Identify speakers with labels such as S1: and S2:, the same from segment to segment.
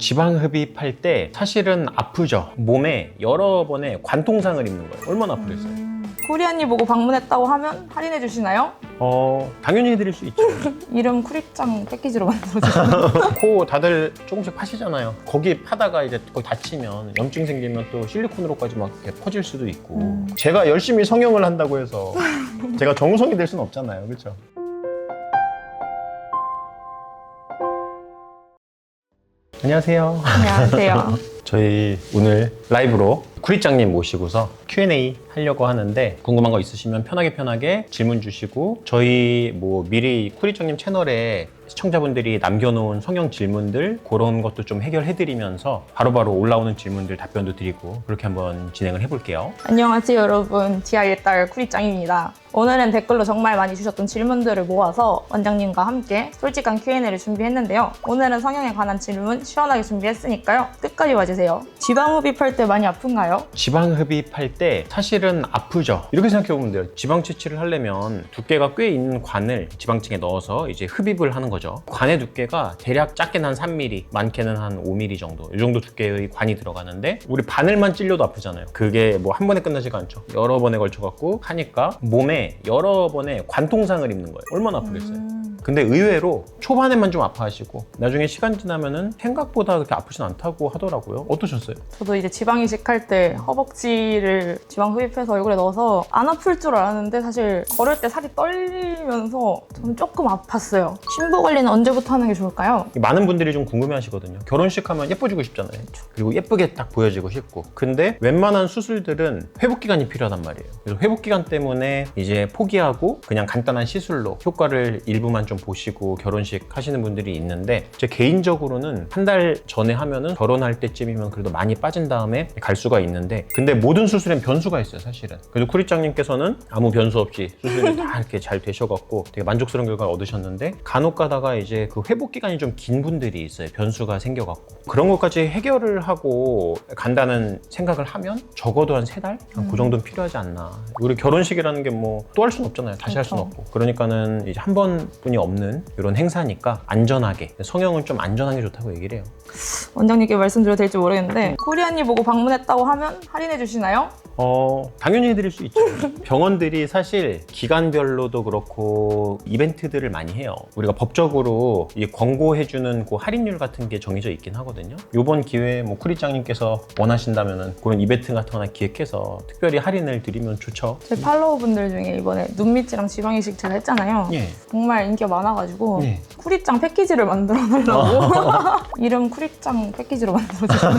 S1: 지방 흡입할 때 사실은 아프죠. 몸에 여러 번의 관통상을 입는 거예요. 얼마나 아프겠어요.
S2: 쿠리언니 보고 방문했다고 하면 할인해 주시나요?
S1: 당연히 해드릴 수 있죠.
S2: 이름 쿠리짱 패키지로 만들어주시나요?
S1: 코 다들 조금씩 파시잖아요. 거기 파다가 이제 거기 다치면 염증 생기면 또 실리콘으로까지 막 이렇게 퍼질 수도 있고 제가 열심히 성형을 한다고 해서 제가 정우성이 될 수는 없잖아요. 그렇죠? 안녕하세요.
S2: 안녕하세요.
S1: 저희 오늘 라이브로 쿠리짱님 모시고서 Q&A 하려고 하는데 궁금한 거 있으시면 편하게 질문 주시고 저희 뭐 미리 쿠리짱님 채널에 시청자분들이 남겨놓은 성형 질문들 그런 것도 좀 해결해드리면서 바로바로 올라오는 질문들 답변도 드리고 그렇게 한번 진행을 해볼게요.
S2: 안녕하세요 여러분, 디아이의 딸 쿠리짱입니다. 오늘은 댓글로 정말 많이 주셨던 질문들을 모아서 원장님과 함께 솔직한 Q&A를 준비했는데요. 오늘은 성형에 관한 질문 시원하게 준비했으니까요. 끝까지 와주세요. 지방 흡입할 때 많이 아픈가요?
S1: 지방 흡입할 때 사실은 아프죠. 이렇게 생각해보면 돼요. 지방 채취를 하려면 두께가 꽤 있는 관을 지방층에 넣어서 이제 흡입을 하는 거죠. 관의 두께가 대략 작게는 한 3mm, 많게는 한 5mm 정도, 이 정도 두께의 관이 들어가는데 우리 바늘만 찔려도 아프잖아요. 그게 뭐 한 번에 끝나지가 않죠. 여러 번에 걸쳐갖고 하니까 몸에 여러 번의 관통상을 입는 거예요. 얼마나 아프겠어요. 근데 의외로 초반에만 좀 아파하시고 나중에 시간 지나면은 생각보다 그렇게 아프진 않다고 하더라고요. 어떠셨어요?
S2: 저도 이제 지방 이식할 때 허벅지를 지방 흡입해서 얼굴에 넣어서 안 아플 줄 알았는데 사실 걸을 때 살이 떨리면서 저는 조금 아팠어요. 신부 관리는 언제부터 하는 게 좋을까요?
S1: 많은 분들이 좀 궁금해 하시거든요. 결혼식 하면 예뻐지고 싶잖아요. 그리고 예쁘게 딱 보여지고 싶고. 근데 웬만한 수술들은 회복 기간이 필요하단 말이에요. 그래서 회복 기간 때문에 이제 포기하고 그냥 간단한 시술로 효과를 일부만 좀 보시고 결혼식 하시는 분들이 있는데 제 개인적으로는 한 달 전에 하면은 결혼할 때쯤이면 그래도 많이 빠진 다음에 갈 수가 있는데 근데 모든 수술엔 변수가 있어요 사실은. 그래서 쿠리짱님께서는 아무 변수 없이 수술이 다 이렇게 잘 되셔갖고 되게 만족스러운 결과를 얻으셨는데 간혹 가다가 이제 그 회복 기간이 좀 긴 분들이 있어요. 변수가 생겨갖고 그런 것까지 해결을 하고 간다는 생각을 하면 적어도 한 3달? 그 정도는 필요하지 않나. 우리 결혼식이라는 게 뭐 또 할 수는 없잖아요. 다시 할 수는 없고 그러니까는 이제 한 번뿐이 없는 이런 행사니까 안전하게 성형은 좀 안전하게 좋다고 얘기를 해요.
S2: 원장님께 말씀드려도 될지 모르겠는데 쿠리언니 보고 방문했다고 하면 할인해 주시나요?
S1: 당연히 해드릴 수 있죠. 병원들이 사실 기간별로도 그렇고 이벤트들을 많이 해요. 우리가 법적으로 권고해주는 그 할인율 같은 게 정해져 있긴 하거든요. 이번 기회에 뭐 쿠리짱님께서 원하신다면 그런 이벤트 같은 거 하나 기획해서 특별히 할인을 드리면 좋죠.
S2: 제 팔로워분들 중에 이번에 눈밑이랑 지방 이식 제가 했잖아요.
S1: 예.
S2: 정말 인기가 많아가지고
S1: 예.
S2: 쿠리짱 패키지를 만들어 달라고 이름 쿠리짱 패키지로 만들어주세요.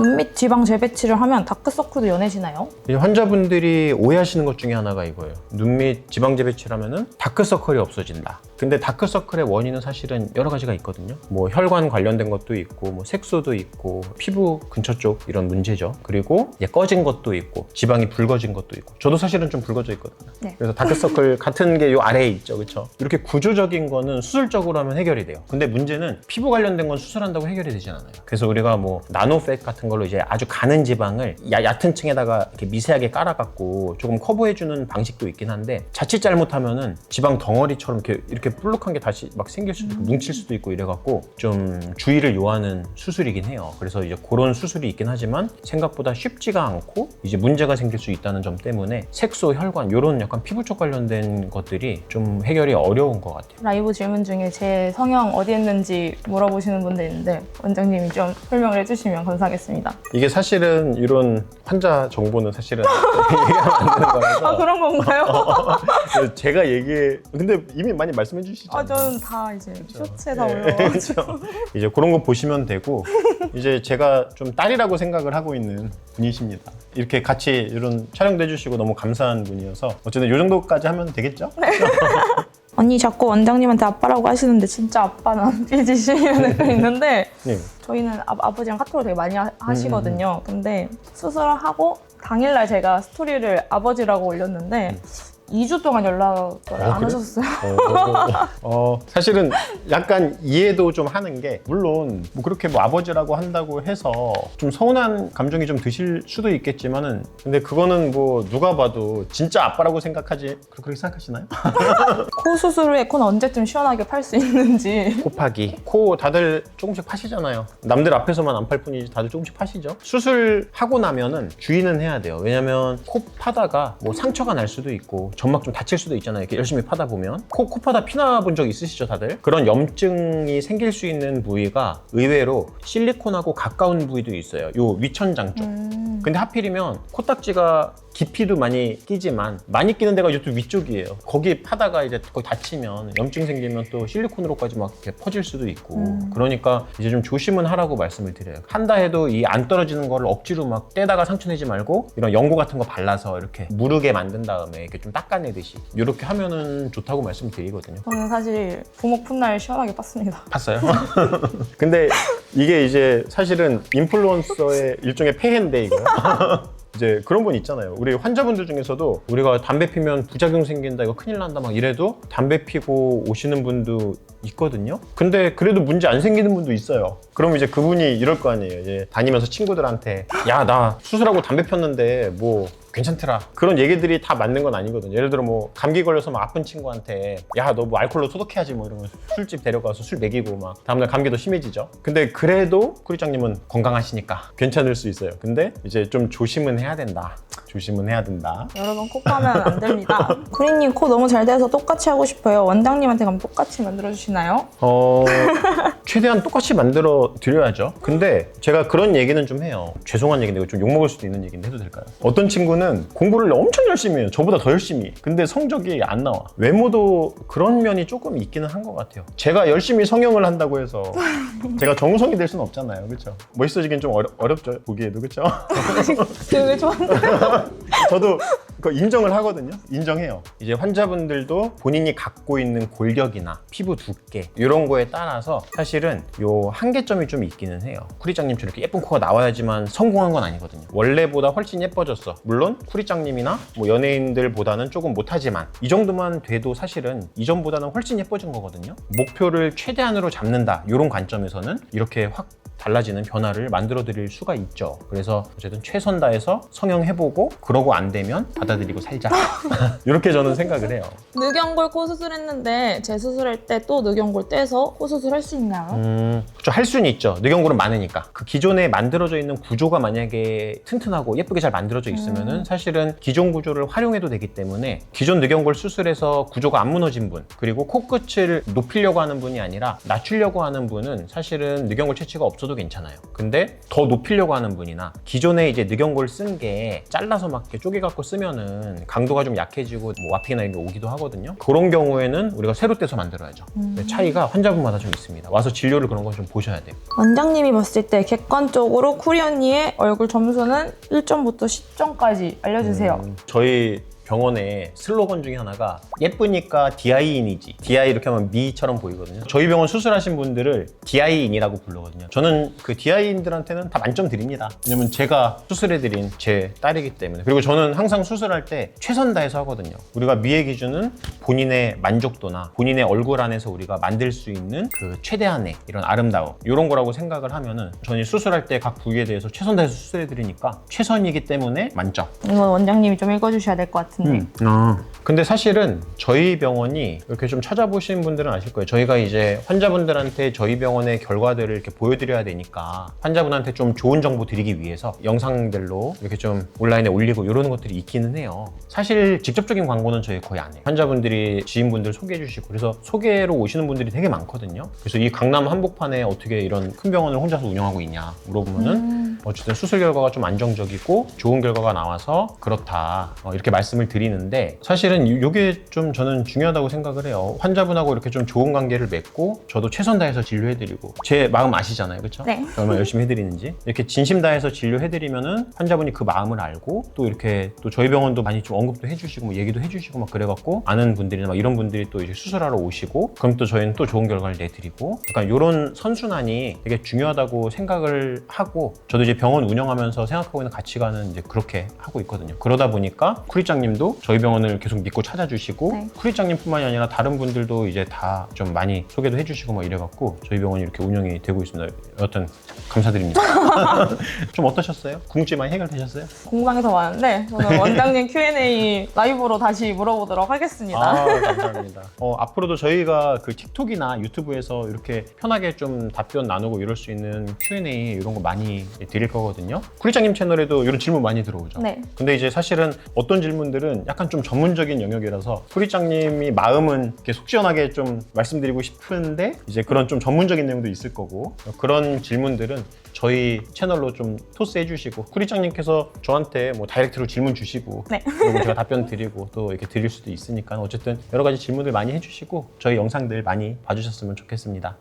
S2: 눈밑 지방 재배치를 하면 다크서클도 연해지나요?
S1: 환자분들이 오해하시는 것 중에 하나가 이거예요. 눈밑 지방 재배치를 하면은 다크서클이 없어진다. 근데 다크서클의 원인은 사실은 여러 가지가 있거든요. 뭐 혈관 관련된 것도 있고 뭐 색소도 있고 피부 근처 쪽 이런 문제죠. 그리고 꺼진 것도 있고 지방이 붉어진 것도 있고 저도 사실은 좀 붉어져 있거든요.
S2: 네.
S1: 그래서 다크서클 같은 게 요 아래에 있죠. 그렇죠? 이렇게 구조적인 거는 수술적으로 하면 해결이 돼요. 근데 문제는 피부 관련된 건 수술한다고 해결이 되진 않아요. 그래서 우리가 뭐 나노팻 같은 걸로 이제 아주 가는 지방을 얕은 층에다가 이렇게 미세하게 깔아갖고 조금 커버해주는 방식도 있긴 한데 자칫 잘못하면은 지방 덩어리처럼 이렇게 볼록한 게 다시 막 생길 수도 있고 뭉칠 수도 있고 이래갖고 좀 주의를 요하는 수술이긴 해요. 그래서 이제 그런 수술이 있긴 하지만 생각보다 쉽지가 않고 이제 문제가 생길 수 있다는 점 때문에 색소, 혈관 이런 약간 피부 쪽 관련된 것들이 좀 해결이 어려운 것 같아요.
S2: 라이브 질문 중에 제 성형 어디 했는지 물어보시는 분들 있는데 원장님이 좀 설명을 해주시면 감사하겠습니다.
S1: 이게 사실은 이런 환자 정보는 사실은 얘기하면 안 되는 거라서
S2: 아 그런 건가요?
S1: 제가 근데 이미 많이 말씀해 주시잖아요.
S2: 아 저는 다 이제
S1: 그렇죠.
S2: 쇼츠에 다
S1: 네.
S2: 올려가지고
S1: 그렇죠. 이제 그런 거 보시면 되고 이제 제가 좀 딸이라고 생각을 하고 있는 분이십니다. 이렇게 같이 이런 촬영도 해주시고 너무 감사한 분이어서 어쨌든 이 정도까지 하면 되겠죠? 네.
S2: 언니 자꾸 원장님한테 아빠라고 하시는데 진짜 아빠는 안 삐지시는 애가 있는데
S1: 네.
S2: 저희는 아버지랑 카톡을 되게 많이 하시거든요. 근데 수술을 하고 당일날 제가 스토리를 아버지라고 올렸는데 2주 동안 연락을 안
S1: 그래?
S2: 하셨어요.
S1: 사실은 약간 이해도 좀 하는 게, 물론 뭐 그렇게 뭐 아버지라고 한다고 해서 좀 서운한 감정이 좀 드실 수도 있겠지만은, 근데 그거는 뭐 누가 봐도 진짜 아빠라고 생각하지, 그렇게 생각하시나요?
S2: 코 수술 후에 코는 언제쯤 시원하게 팔 수 있는지.
S1: 코파기. 코 다들 조금씩 파시잖아요. 남들 앞에서만 안 팔 뿐이지 다들 조금씩 파시죠. 수술하고 나면은 주의는 해야 돼요. 왜냐면 코 파다가 뭐 상처가 날 수도 있고 점막 좀 다칠 수도 있잖아요. 이렇게 열심히 파다 보면. 코 파다 피나 본 적 있으시죠, 다들? 그런 염증이 생길 수 있는 부위가 의외로 실리콘하고 가까운 부위도 있어요. 요 위천장 쪽. 근데 하필이면 코딱지가 깊이도 많이 끼지만 많이 끼는 데가 이쪽 위쪽이에요. 거기 파다가 이제 거기 다치면 염증 생기면 또 실리콘으로까지 막 이렇게 퍼질 수도 있고, 그러니까 이제 좀 조심은 하라고 말씀을 드려요. 한다 해도 이 안 떨어지는 거를 억지로 막 떼다가 상처 내지 말고 이런 연고 같은 거 발라서 이렇게 무르게 만든 다음에 이렇게 좀 닦아내듯이 이렇게 하면은 좋다고 말씀드리거든요.
S2: 저는 사실 부목 풋날 시원하게 팠습니다.
S1: 봤어요? 근데 이게 이제 사실은 인플루언서의 일종의 폐해인데, 이거. 이제 그런 분 있잖아요. 우리 환자분들 중에서도 우리가 담배 피면 부작용 생긴다, 이거 큰일 난다 막 이래도 담배 피고 오시는 분도 있거든요. 근데 그래도 문제 안 생기는 분도 있어요. 그럼 이제 그분이 이럴 거 아니에요. 이제 다니면서 친구들한테 야, 나 수술하고 담배 폈는데 뭐 괜찮더라. 그런 얘기들이 다 맞는 건 아니거든요. 예를 들어 뭐 감기 걸려서 막 아픈 친구한테 야, 너 뭐 알코올로 소독해야지 뭐 이러면 술집 데려가서 술 먹이고 막 다음날 감기도 심해지죠. 근데 그래도 쿠리짱님은 건강하시니까 괜찮을 수 있어요. 근데 이제 좀 조심은 해야 된다. 조심은 해야 된다.
S2: 여러분, 코 파면 안 됩니다. 쿠리님 코 너무 잘 돼서 똑같이 하고 싶어요. 원장님한테 그럼 똑같이 만들어주시나요?
S1: 최대한 똑같이 만들어 드려야죠. 근데 제가 그런 얘기는 좀 해요. 죄송한 얘기인데 이거 좀 욕먹을 수도 있는 얘기인데 해도 될까요? 어떤 친구는 공부를 엄청 열심히 해요. 저보다 더 열심히. 근데 성적이 안 나와. 외모도 그런 면이 조금 있기는 한 것 같아요. 제가 열심히 성형을 한다고 해서 제가 정우성이 될 수는 없잖아요. 그렇죠? 멋있어지긴 좀 어렵죠. 보기에도. 그렇죠?
S2: 되게 좋아한다.
S1: 저도 그거 인정을 하거든요. 인정해요. 이제 환자분들도 본인이 갖고 있는 골격이나 피부 두께 이런 거에 따라서 사실은 요 한계점이 좀 있기는 해요. 쿠리짱님처럼 이렇게 예쁜 코가 나와야지만 성공한 건 아니거든요. 원래보다 훨씬 예뻐졌어. 물론 쿠리짱님이나 뭐 연예인들보다는 조금 못하지만 이 정도만 돼도 사실은 이전보다는 훨씬 예뻐진 거거든요. 목표를 최대한으로 잡는다, 이런 관점에서는 이렇게 확 달라지는 변화를 만들어 드릴 수가 있죠. 그래서 어쨌든 최선 다해서 성형해보고 그러고 안 되면 받아들이고 살자. 이렇게 저는 생각을 해요.
S2: 늑연골 코 수술했는데 재수술할 때 또 늑연골 떼서 코 수술할 수 있나요?
S1: 그렇죠. 할 수는 있죠. 늑연골은 많으니까. 그 기존에 만들어져 있는 구조가 만약에 튼튼하고 예쁘게 잘 만들어져 있으면은 사실은 기존 구조를 활용해도 되기 때문에, 기존 늑연골 수술해서 구조가 안 무너진 분, 그리고 코끝을 높이려고 하는 분이 아니라 낮추려고 하는 분은 사실은 늑연골 채취가 없어도 괜찮아요. 근데 더 높이려고 하는 분이나 기존에 이제 늑연골 쓴 게 잘라서 막 이렇게 쪼개갖고 쓰면은 강도가 좀 약해지고 뭐 와피나 이런 게 오기도 하거든요. 그런 경우에는 우리가 새로 떼서 만들어야죠. 근데 차이가 환자분마다 좀 있습니다. 와서 진료를 그런 건 좀 보셔야 돼요.
S2: 원장님이 봤을 때 객관적으로 쿠리 언니의 얼굴 점수는 1점부터 10점까지 알려주세요.
S1: 저희 병원의 슬로건 중에 하나가 예쁘니까 DI인이지. DI 이렇게 하면 미처럼 보이거든요. 저희 병원 수술하신 분들을 DI인이라고 부르거든요. 저는 그 DI인들한테는 다 만점 드립니다. 왜냐면 제가 수술해드린 제 딸이기 때문에. 그리고 저는 항상 수술할 때 최선 다해서 하거든요. 우리가 미의 기준은 본인의 만족도나 본인의 얼굴 안에서 우리가 만들 수 있는 그 최대한의 이런 아름다움, 이런 거라고 생각을 하면은 저는 수술할 때 각 부위에 대해서 최선 다해서 수술해드리니까 최선이기 때문에 만점.
S2: 이건 원장님이 좀 읽어주셔야 될 것 같은데.
S1: 근데 사실은 저희 병원이 이렇게 좀 찾아보신 분들은 아실 거예요. 저희가 이제 환자분들한테 저희 병원의 결과들을 이렇게 보여드려야 되니까 환자분한테 좀 좋은 정보 드리기 위해서 영상들로 이렇게 좀 온라인에 올리고 이러는 것들이 있기는 해요. 사실 직접적인 광고는 저희 거의 안 해요. 환자분들이 지인분들 소개해 주시고, 그래서 소개로 오시는 분들이 되게 많거든요. 그래서 이 강남 한복판에 어떻게 이런 큰 병원을 혼자서 운영하고 있냐 물어보면은 어쨌든 수술 결과가 좀 안정적이고 좋은 결과가 나와서 그렇다, 이렇게 말씀을 드리는데, 사실은 이게 좀 저는 중요하다고 생각을 해요. 환자분하고 이렇게 좀 좋은 관계를 맺고 저도 최선 다해서 진료해드리고, 제 마음 아시잖아요, 그렇죠?
S2: 네.
S1: 얼마나 열심히 해드리는지. 이렇게 진심 다해서 진료해드리면은 환자분이 그 마음을 알고, 또 이렇게 또 저희 병원도 많이 좀 언급도 해주시고 뭐 얘기도 해주시고 막 그래갖고 아는 분들이나 막 이런 분들이 또 이제 수술하러 오시고, 그럼 또 저희는 또 좋은 결과를 내드리고, 약간 이런 선순환이 되게 중요하다고 생각을 하고, 저도 이제 이제 병원 운영하면서 생각하고 있는 가치관은 이제 그렇게 하고 있거든요. 그러다 보니까 쿠리짱님도 저희 병원을 계속 믿고 찾아주시고
S2: 네.
S1: 쿠리짱님뿐만이 아니라 다른 분들도 이제 다 좀 많이 소개도 해주시고 막 이래갖고 저희 병원이 이렇게 운영이 되고 있습니다. 여튼 감사드립니다. 좀 어떠셨어요? 궁금증 많이 해결되셨어요?
S2: 궁금한 게 더 많은데 저는 원장님 Q&A 라이브로 다시 물어보도록 하겠습니다.
S1: 감사합니다. 앞으로도 저희가 그 틱톡이나 유튜브에서 이렇게 편하게 좀 답변 나누고 이럴 수 있는 Q&A 이런 거 많이 드릴 거거든요. 쿠리짱님 채널에도 이런 질문 많이 들어오죠.
S2: 네.
S1: 근데 이제 사실은 어떤 질문들은 약간 좀 전문적인 영역이라서 쿠리짱님이 마음은 이렇게 속 시원하게 좀 말씀드리고 싶은데 이제 그런 좀 전문적인 내용도 있을 거고 그런 질문들은 저희 채널로 좀 토스해 주시고 쿠리짱님께서 저한테 뭐 다이렉트로 질문 주시고
S2: 네.
S1: 그리고 제가 답변 드리고 또 이렇게 드릴 수도 있으니까 어쨌든 여러 가지 질문들 많이 해주시고 저희 영상들 많이 봐주셨으면 좋겠습니다.